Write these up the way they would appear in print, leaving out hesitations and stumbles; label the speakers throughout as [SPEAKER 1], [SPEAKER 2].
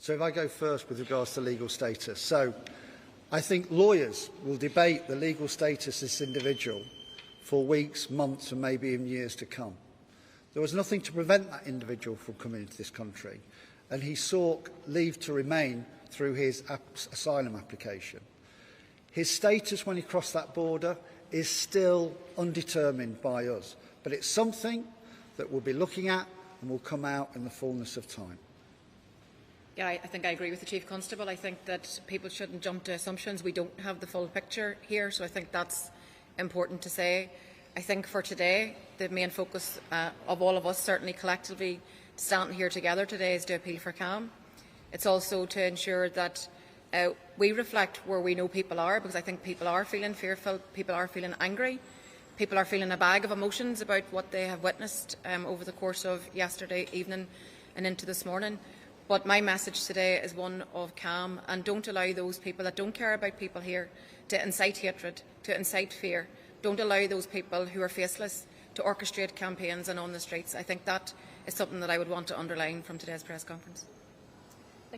[SPEAKER 1] So if I go first with regards to legal status. So I think lawyers will debate the legal status of this individual for weeks, months and maybe even years to come. There was nothing to prevent that individual from coming into this country, and he sought leave to remain through his asylum application. His status when he crossed that border is still undetermined by us, but it's something that we'll be looking at and will come out in the fullness of time.
[SPEAKER 2] Yeah, I think I agree with the Chief Constable. I think that people shouldn't jump to assumptions. We don't have the full picture here, so I think that's important to say. I think for today, the main focus of all of us, certainly collectively standing here together today, is to appeal for calm. It's also to ensure that we reflect where we know people are, because I think people are feeling fearful, people are feeling angry, people are feeling a bag of emotions about what they have witnessed over the course of yesterday evening and into this morning. But my message today is one of calm, and don't allow those people that don't care about people here to incite hatred, to incite fear. Don't allow those people who are faceless to orchestrate campaigns and on the streets. I think that is something that I would want to underline from today's press conference.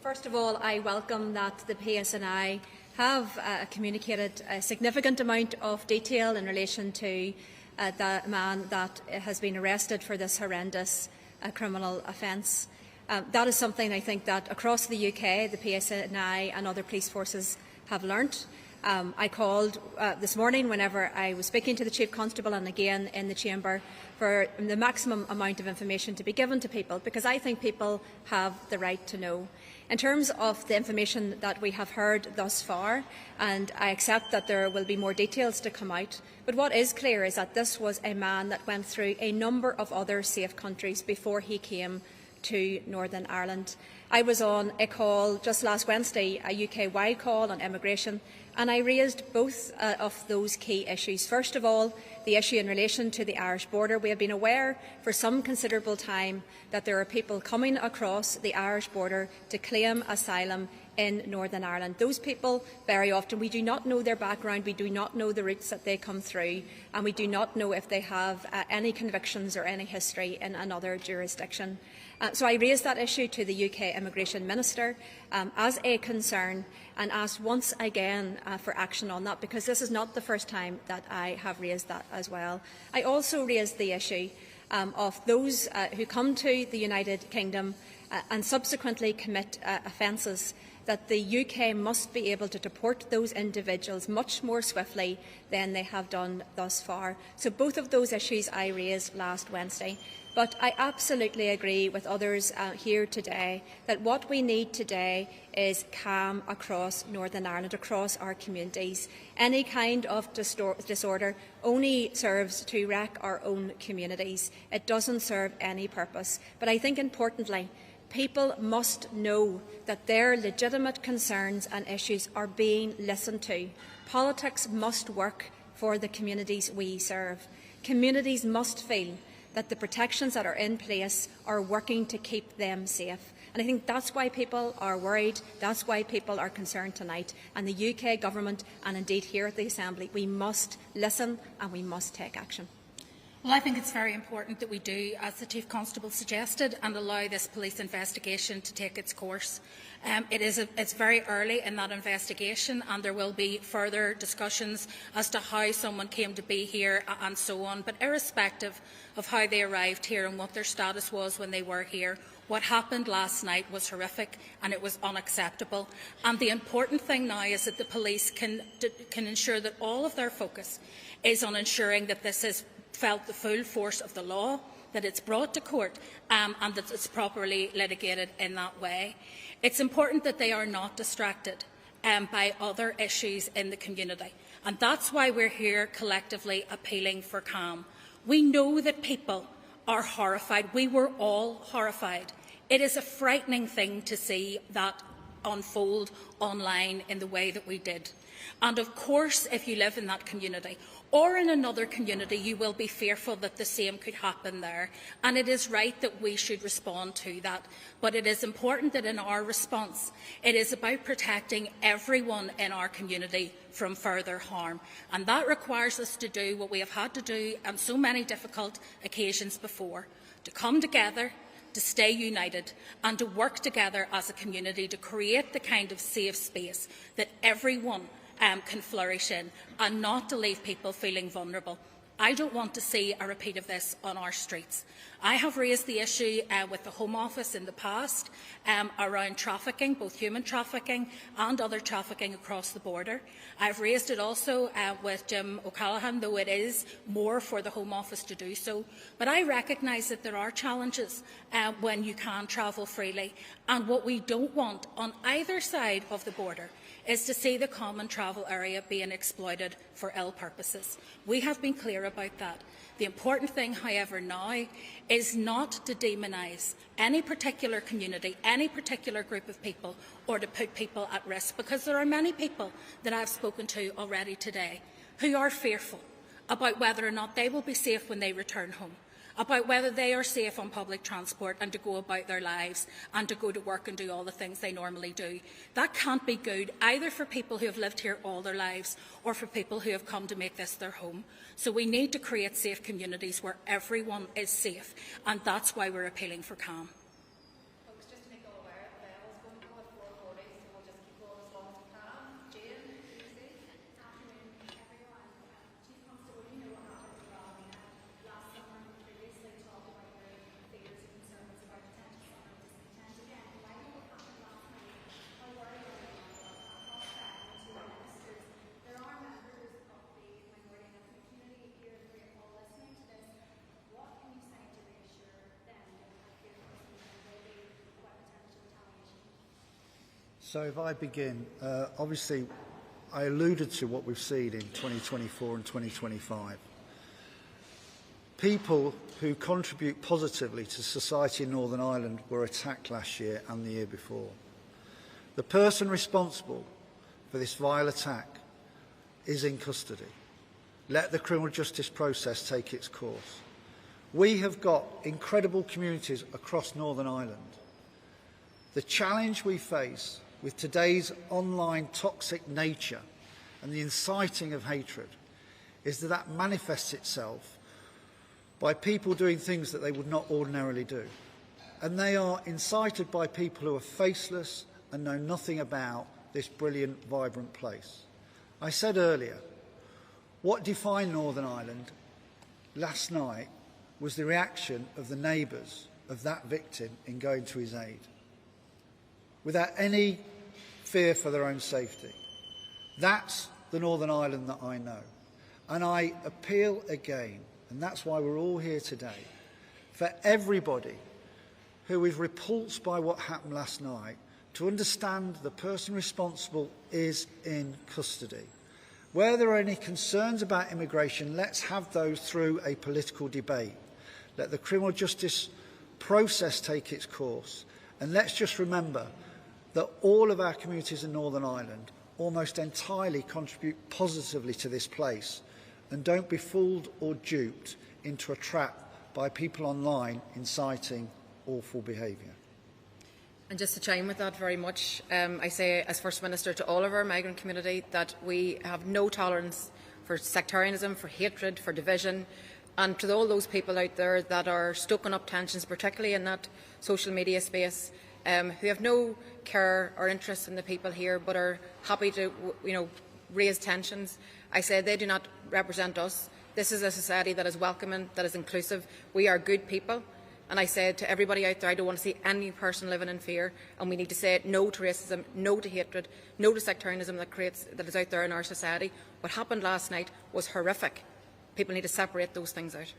[SPEAKER 3] First of all, I welcome that the PSNI have communicated a significant amount of detail in relation to the man that has been arrested for this horrendous criminal offence. That is something I think that across the UK, the PSNI and other police forces have learnt. I called this morning whenever I was speaking to the Chief Constable and again in the Chamber for the maximum amount of information to be given to people, because I think people have the right to know. In terms of the information that we have heard thus far, and I accept that there will be more details to come out, but what is clear is that this was a man that went through a number of other safe countries before he came to Northern Ireland. I was on a call just last Wednesday, a UK-wide call on immigration, and I raised both of those key issues. First of all, the issue in relation to the Irish border. We have been aware for some considerable time that there are people coming across the Irish border to claim asylum in Northern Ireland. Those people, very often, we do not know their background, we do not know the routes that they come through, and we do not know if they have any convictions or any history in another jurisdiction. So I raised that issue to the UK Immigration Minister as a concern, and asked once again for action on that, because this is not the first time that I have raised that as well. I also raised the issue of those who come to the United Kingdom and subsequently commit offences, that the UK must be able to deport those individuals much more swiftly than they have done thus far. So both of those issues I raised last Wednesday. But I absolutely agree with others here today that what we need today is calm across Northern Ireland, across our communities. Any kind of disorder only serves to wreck our own communities. It doesn't serve any purpose. But I think importantly, people must know that their legitimate concerns and issues are being listened to. Politics must work for the communities we serve. Communities must feel that the protections that are in place are working to keep them safe. And I think that's why people are worried, that's why people are concerned tonight. And the UK Government, and indeed here at the Assembly, we must listen and we must take action.
[SPEAKER 4] Well, I think it's very important that we do, as the Chief Constable suggested, and allow this police investigation to take its course. It's very early in that investigation, and there will be further discussions as to how someone came to be here and so on. But irrespective of how they arrived here and what their status was when they were here, what happened last night was horrific and it was unacceptable. And the important thing now is that the police can ensure that all of their focus is on ensuring that this is felt the full force of the law, that it's brought to court and that it's properly litigated in that way. It's important that they are not distracted by other issues in the community, and that's why we're here collectively appealing for calm. We know that people are horrified. We were all horrified. It is a frightening thing to see that unfold online in the way that we did. And of course, if you live in that community or in another community, you will be fearful that the same could happen there. And it is right that we should respond to that. But it is important that in our response, it is about protecting everyone in our community from further harm. And that requires us to do what we have had to do on so many difficult occasions before, to come together, to stay united and to work together as a community to create the kind of safe space that everyone can flourish in, and not to leave people feeling vulnerable. I don't want to see a repeat of this on our streets. I have raised the issue with the Home Office in the past around trafficking, both human trafficking and other trafficking across the border. I've raised it also with Jim O'Callaghan, though it is more for the Home Office to do so. But I recognise that there are challenges when you can travel freely, and what we don't want on either side of the border is to see the common travel area being exploited for ill purposes. We have been clear about that. The important thing, however, now is not to demonise any particular community, any particular group of people, or to put people at risk, because there are many people that I've spoken to already today who are fearful about whether or not they will be safe when they return home, about whether they are safe on public transport and to go about their lives and to go to work and do all the things they normally do. That can't be good either for people who have lived here all their lives or for people who have come to make this their home. So we need to create safe communities where everyone is safe, and that's why we're appealing for calm.
[SPEAKER 1] So if I begin, obviously I alluded to what we've seen in 2024 and 2025. People who contribute positively to society in Northern Ireland were attacked last year and the year before. The person responsible for this vile attack is in custody. Let the criminal justice process take its course. We have got incredible communities across Northern Ireland. The challenge we face with today's online toxic nature and the inciting of hatred is that that manifests itself by people doing things that they would not ordinarily do. And they are incited by people who are faceless and know nothing about this brilliant, vibrant place. I said earlier, what defined Northern Ireland last night was the reaction of the neighbours of that victim in going to his aid, without any fear for their own safety. That's the Northern Ireland that I know. And I appeal again, and that's why we're all here today, for everybody who is repulsed by what happened last night to understand the person responsible is in custody. Where there are any concerns about immigration, let's have those through a political debate. Let the criminal justice process take its course. And let's just remember that all of our communities in Northern Ireland almost entirely contribute positively to this place, and don't be fooled or duped into a trap by people online inciting awful behaviour.
[SPEAKER 2] And just to chime with that very much, I say as First Minister to all of our migrant community that we have no tolerance for sectarianism, for hatred, for division, and to all those people out there that are stoking up tensions, particularly in that social media space, who have no care or interest in the people here but are happy to raise tensions. I say they do not represent us. This is a society that is welcoming, that is inclusive. We are good people. And I said to everybody out there, I don't want to see any person living in fear, and we need to say no to racism, no to hatred, no to sectarianism that is out there in our society. What happened last night was horrific. People need to separate those things out.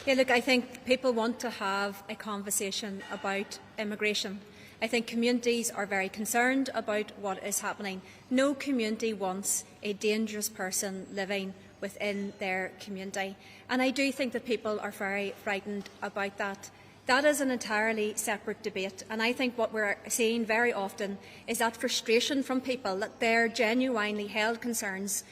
[SPEAKER 3] Yeah, look, I think people want to have a conversation about immigration. I think communities are very concerned about what is happening. No community wants a dangerous person living within their community. And I do think that people are very frightened about that. That is an entirely separate debate. And I think what we're seeing very often is that frustration from people that their genuinely held concerns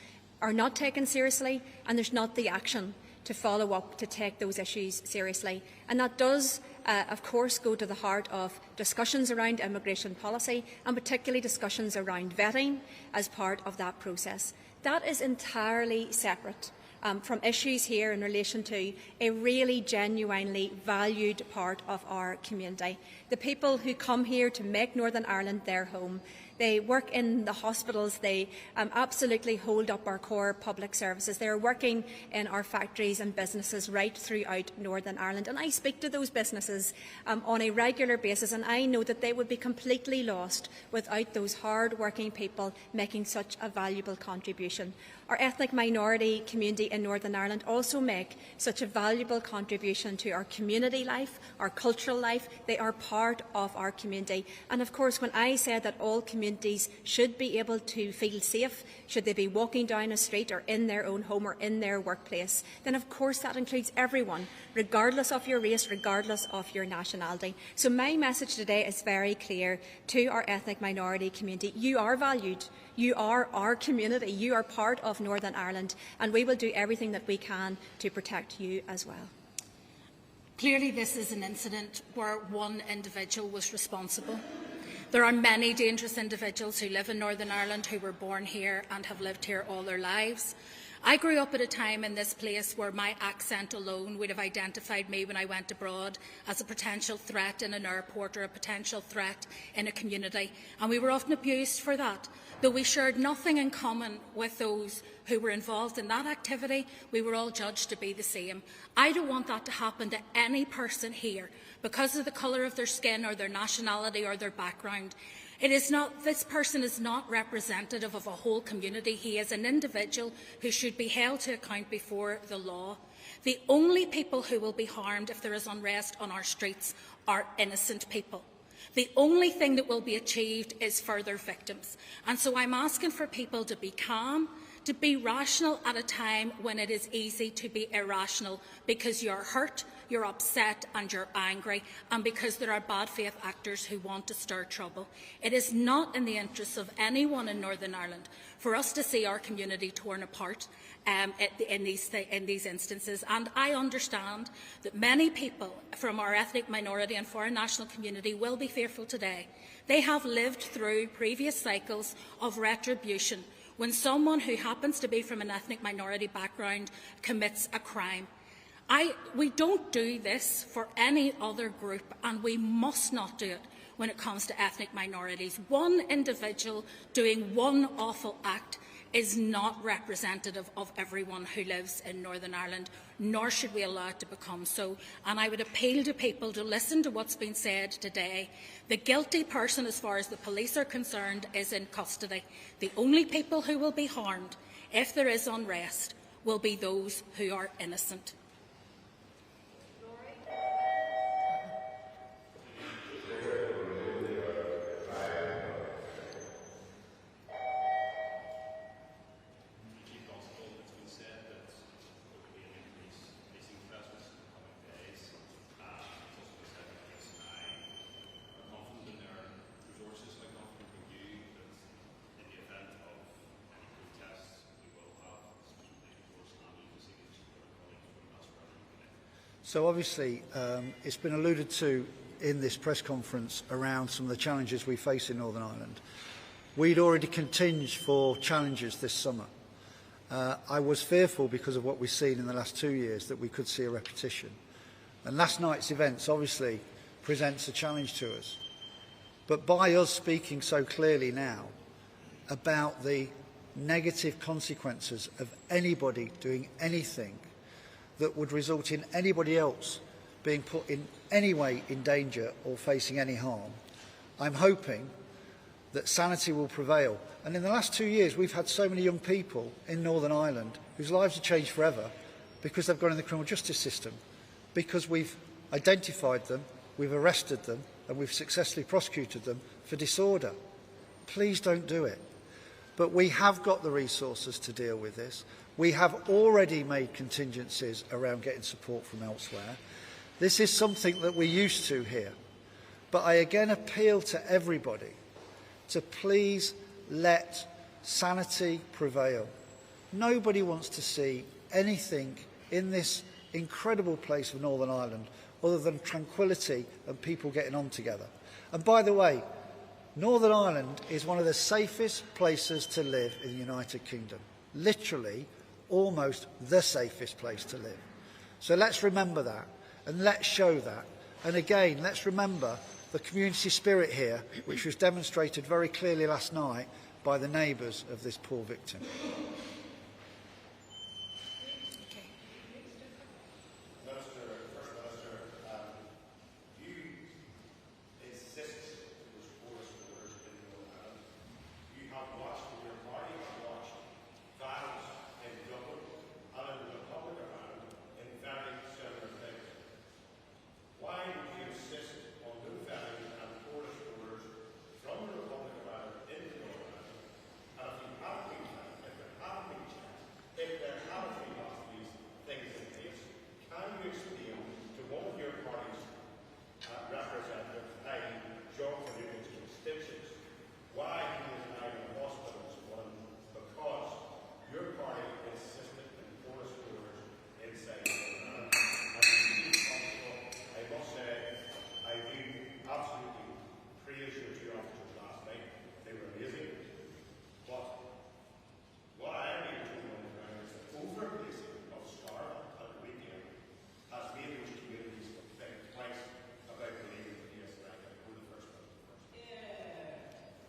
[SPEAKER 3] are not taken seriously, and there's not the action to follow up to take those issues seriously. And that does, of course, go to the heart of discussions around immigration policy, and particularly discussions around vetting as part of that process. That is entirely separate from issues here in relation to a really genuinely valued part of our community. The people who come here to make Northern Ireland their home. They work in the hospitals, they absolutely hold up our core public services. They are working in our factories and businesses right throughout Northern Ireland. And I speak to those businesses on a regular basis, and I know that they would be completely lost without those hard-working people making such a valuable contribution. Our ethnic minority community in Northern Ireland also make such a valuable contribution to our community life, our cultural life. They are part of our community. And of course, when I say that all communities should be able to feel safe, should they be walking down a street or in their own home or in their workplace, then of course that includes everyone, regardless of your race, regardless of your nationality. So my message today is very clear to our ethnic minority community. You are valued. You are our community. You are part of Northern Ireland, and we will do everything that we can to protect you as well.
[SPEAKER 4] Clearly, this is an incident where one individual was responsible. There are many dangerous individuals who live in Northern Ireland who were born here and have lived here all their lives. I grew up at a time in this place where my accent alone would have identified me when I went abroad as a potential threat in an airport or a potential threat in a community, and we were often abused for that. Though we shared nothing in common with those who were involved in that activity, we were all judged to be the same. I don't want that to happen to any person here because of the colour of their skin or their nationality or their background. This person is not representative of a whole community. He is an individual who should be held to account before the law. The only people who will be harmed if there is unrest on our streets are innocent people. The only thing that will be achieved is further victims. And so I'm asking for people to be calm, to be rational at a time when it is easy to be irrational because you're hurt, you're upset and you're angry, and because there are bad faith actors who want to stir trouble. It is not in the interests of anyone in Northern Ireland for us to see our community torn apart in these instances. And I understand that many people from our ethnic minority and foreign national community will be fearful today. They have lived through previous cycles of retribution when someone who happens to be from an ethnic minority background commits a crime. We don't do this for any other group, and we must not do it when it comes to ethnic minorities. One individual doing one awful act is not representative of everyone who lives in Northern Ireland, nor should we allow it to become so. And I would appeal to people to listen to what's been said today. The guilty person, as far as the police are concerned, is in custody. The only people who will be harmed if there is unrest will be those who are innocent.
[SPEAKER 1] So obviously, it's been alluded to in this press conference around some of the challenges we face in Northern Ireland. We'd already continged for challenges this summer. I was fearful because of what we've seen in the last 2 years that we could see a repetition. And last night's events obviously presents a challenge to us. But by us speaking so clearly now about the negative consequences of anybody doing anything that would result in anybody else being put in any way in danger or facing any harm, I'm hoping that sanity will prevail. And in the last 2 years, we've had so many young people in Northern Ireland whose lives have changed forever because they've gone in the criminal justice system, because we've identified them, we've arrested them, and we've successfully prosecuted them for disorder. Please don't do it. But we have got the resources to deal with this. We have already made contingencies around getting support from elsewhere. This is something that we're used to here. But I again appeal to everybody to please let sanity prevail. Nobody wants to see anything in this incredible place of Northern Ireland other than tranquility and people getting on together. And by the way, Northern Ireland is one of the safest places to live in the United Kingdom. Literally, almost the safest place to live. So let's remember that, and let's show that. And again, let's remember the community spirit here, which was demonstrated very clearly last night by the neighbours of this poor victim.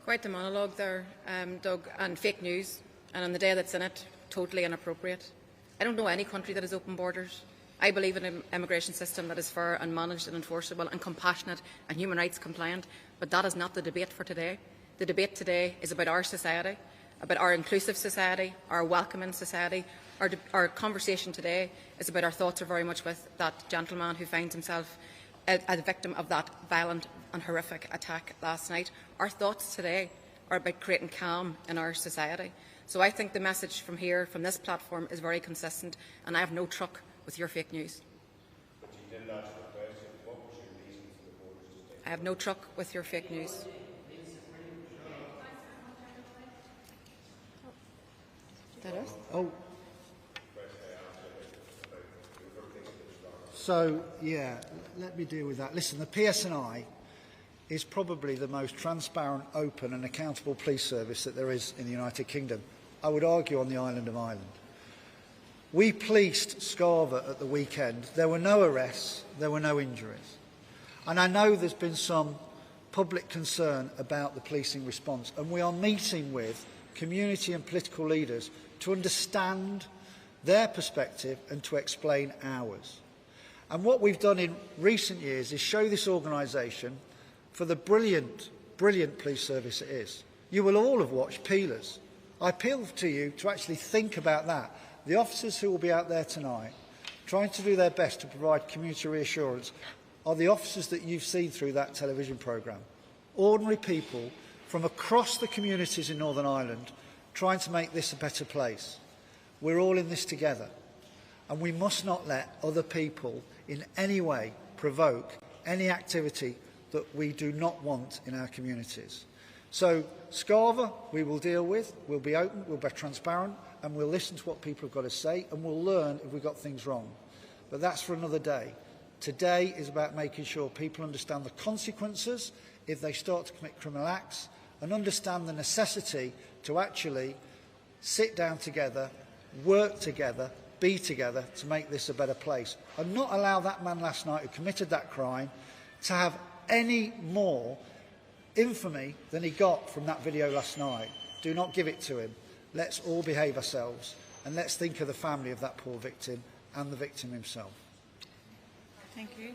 [SPEAKER 2] Quite the monologue there, Doug, and fake news, and on the day that's in it, totally inappropriate. I don't know any country that has open borders. I believe in an immigration system that is fair and managed and enforceable and compassionate and human rights compliant, but that is not the debate for today. The debate today is about our society, about our inclusive society, our welcoming society. Our conversation today is about our thoughts are very much with that gentleman who finds himself a victim of that violent and horrific attack last night. Our thoughts today are about creating calm in our society. So I think the message from here, from this platform, is very consistent, and I have no truck with your fake news.
[SPEAKER 5] But you didn't answer the question. What was your reason for the borders to stay?
[SPEAKER 2] I have no truck with your fake news. That is?
[SPEAKER 1] Oh. So, yeah, let me deal with that. Listen, the PSNI is probably the most transparent, open and accountable police service that there is in the United Kingdom. I would argue on the island of Ireland. We policed Scarva at the weekend. There were no arrests, there were no injuries. And I know there's been some public concern about the policing response, and we are meeting with community and political leaders to understand their perspective and to explain ours. And what we've done in recent years is show this organisation for the brilliant, brilliant police service it is. You will all have watched Peelers. I appeal to you to actually think about that. The officers who will be out there tonight, trying to do their best to provide community reassurance, are the officers that you've seen through that television programme. Ordinary people from across the communities in Northern Ireland trying to make this a better place. We're all in this together. And we must not let other people in any way provoke any activity that we do not want in our communities. So Scarva we will deal with, we'll be open, we'll be transparent, and we'll listen to what people have got to say, and we'll learn if we've got things wrong. But that's for another day. Today is about making sure people understand the consequences if they start to commit criminal acts, and understand the necessity to actually sit down together, work together, be together to make this a better place, and not allow that man last night who committed that crime to have any more infamy than he got from that video last night. Do not give it to him. Let's all behave ourselves, and let's think of the family of that poor victim and the victim himself.
[SPEAKER 4] Thank you.